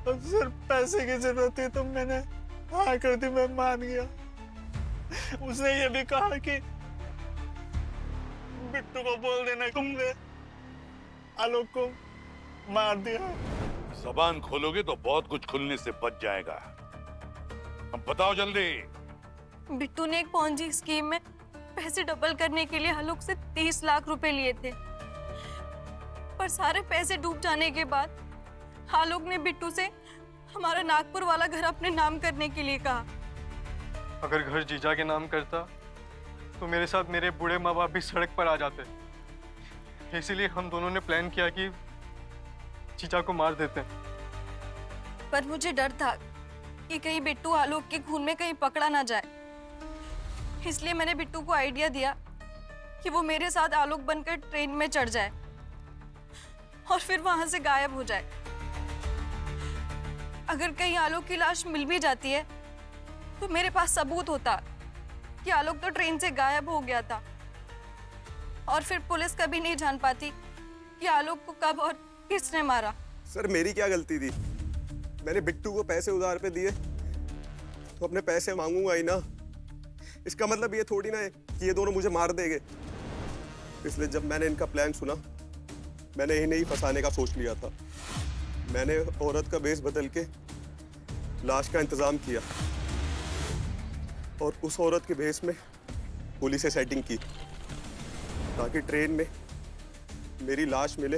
अब सर पैसे की जरूरत थी तो मैंने हाँ कर दी, मैं मान गया। उसने ये भी कहा कि बिट्टू को बोल देना तुमने आलोक को मार दिया। जबान खोलोगे तो बहुत कुछ खुलने से बच जाएगा। अब बताओ जल्दी। बिट्टू ने एक पॉन्जी स्कीम में पैसे डबल करने के लिए आलोक से 30 लाख रुपए लिए थे, पर सारे पैसे डूब जाने के बाद आलोक ने बिट्टू से हमारा नागपुर वाला घर अपने नाम करने के लिए कहा। अगर घर जीजा के नाम करता तो मेरे साथ मेरे बूढ़े माँ बाप भी सड़क पर आ जाते। इसीलिए हम दोनों ने प्लान किया कि जीजा को मार देते हैं। पर मुझे डर था कि कहीं बिट्टू आलोक के खून में कहीं पकड़ा ना जाए, इसलिए मैंने बिट्टू को आइडिया दिया कि वो मेरे साथ आलोक बनकर ट्रेन में चढ़ जाए और फिर वहां से गायब हो जाए। अगर कहीं आलोक की लाश मिल भी जाती है तो मेरे पास सबूत होता कि आलोक तो ट्रेन से गायब हो गया था, और फिर पुलिस कभी नहीं जान पाती कि आलोक को कब और किसने मारा। सर मेरी क्या गलती थी? मैंने बिट्टू को पैसे उधार पे दिए तो अपने पैसे मांगूंगा ही ना। इसका मतलब ये थोड़ी ना है कि ये दोनों मुझे मार देंगे। इसलिए जब मैंने इनका प्लान सुना, मैंने इन्हें ही फंसाने का सोच लिया था। मैंने औरत का भेष बदल के लाश का इंतजाम किया और उस औरत के भेष में पुलिस से सेटिंग की ताकि ट्रेन में मेरी लाश मिले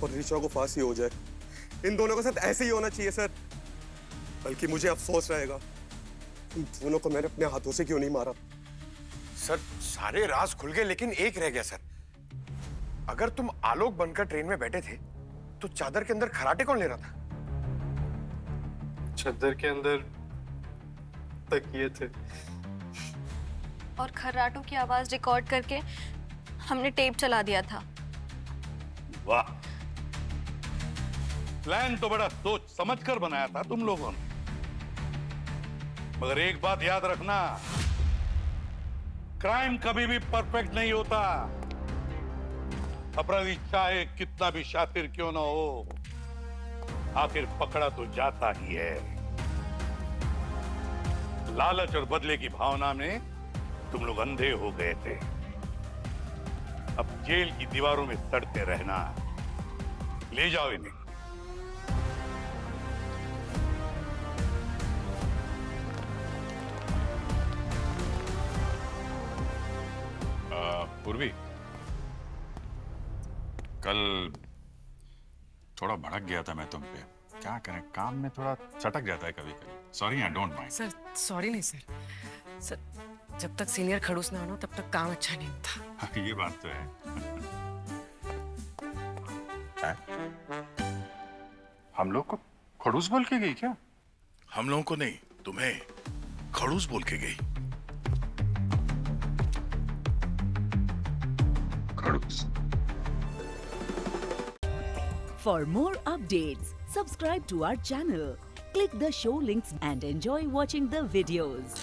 और ऋचा को फांसी हो जाए। इन दोनों के साथ ऐसे ही होना चाहिए सर, बल्कि मुझे अफसोस रहेगा इन दोनों को मैंने अपने हाथों से क्यों नहीं मारा। सर सारे राज खुल गए, लेकिन एक रह गया सर। अगर तुम आलोक बनकर ट्रेन में बैठे थे तो चादर के अंदर खराटे कौन ले रहा था? चादर के अंदर तकिए थे और खर्राटों की आवाज रिकॉर्ड करके हमने टेप चला दिया था। वाह, प्लान तो बड़ा सोच समझ कर बनाया था तुम लोगों ने। मगर एक बात याद रखना, क्राइम कभी भी परफेक्ट नहीं होता। अपराधी चाहे कितना भी शातिर क्यों ना हो, आखिर पकड़ा तो जाता ही है। लालच और बदले की भावना में तुम लोग अंधे हो गए थे। अब जेल की दीवारों में सड़ते रहना। ले जाओ इन्हें। पूर्वी, कल थोड़ा भड़क गया था मैं तुम पे। क्या करें, काम में थोड़ा सटक जाता है कभी कभी। Sorry, I don't mind. Sir sorry नहीं सर। सर जब तक सीनियर खड़ूस ना हो तब तक काम अच्छा नहीं होता। ये बात तो है। हम लोग को खड़ूस बोल के गई क्या? हम लोगों को नहीं, तुम्हें खड़ूस बोल के गई। खड़ूस। For more updates, subscribe to our channel, click the show links and enjoy watching the videos.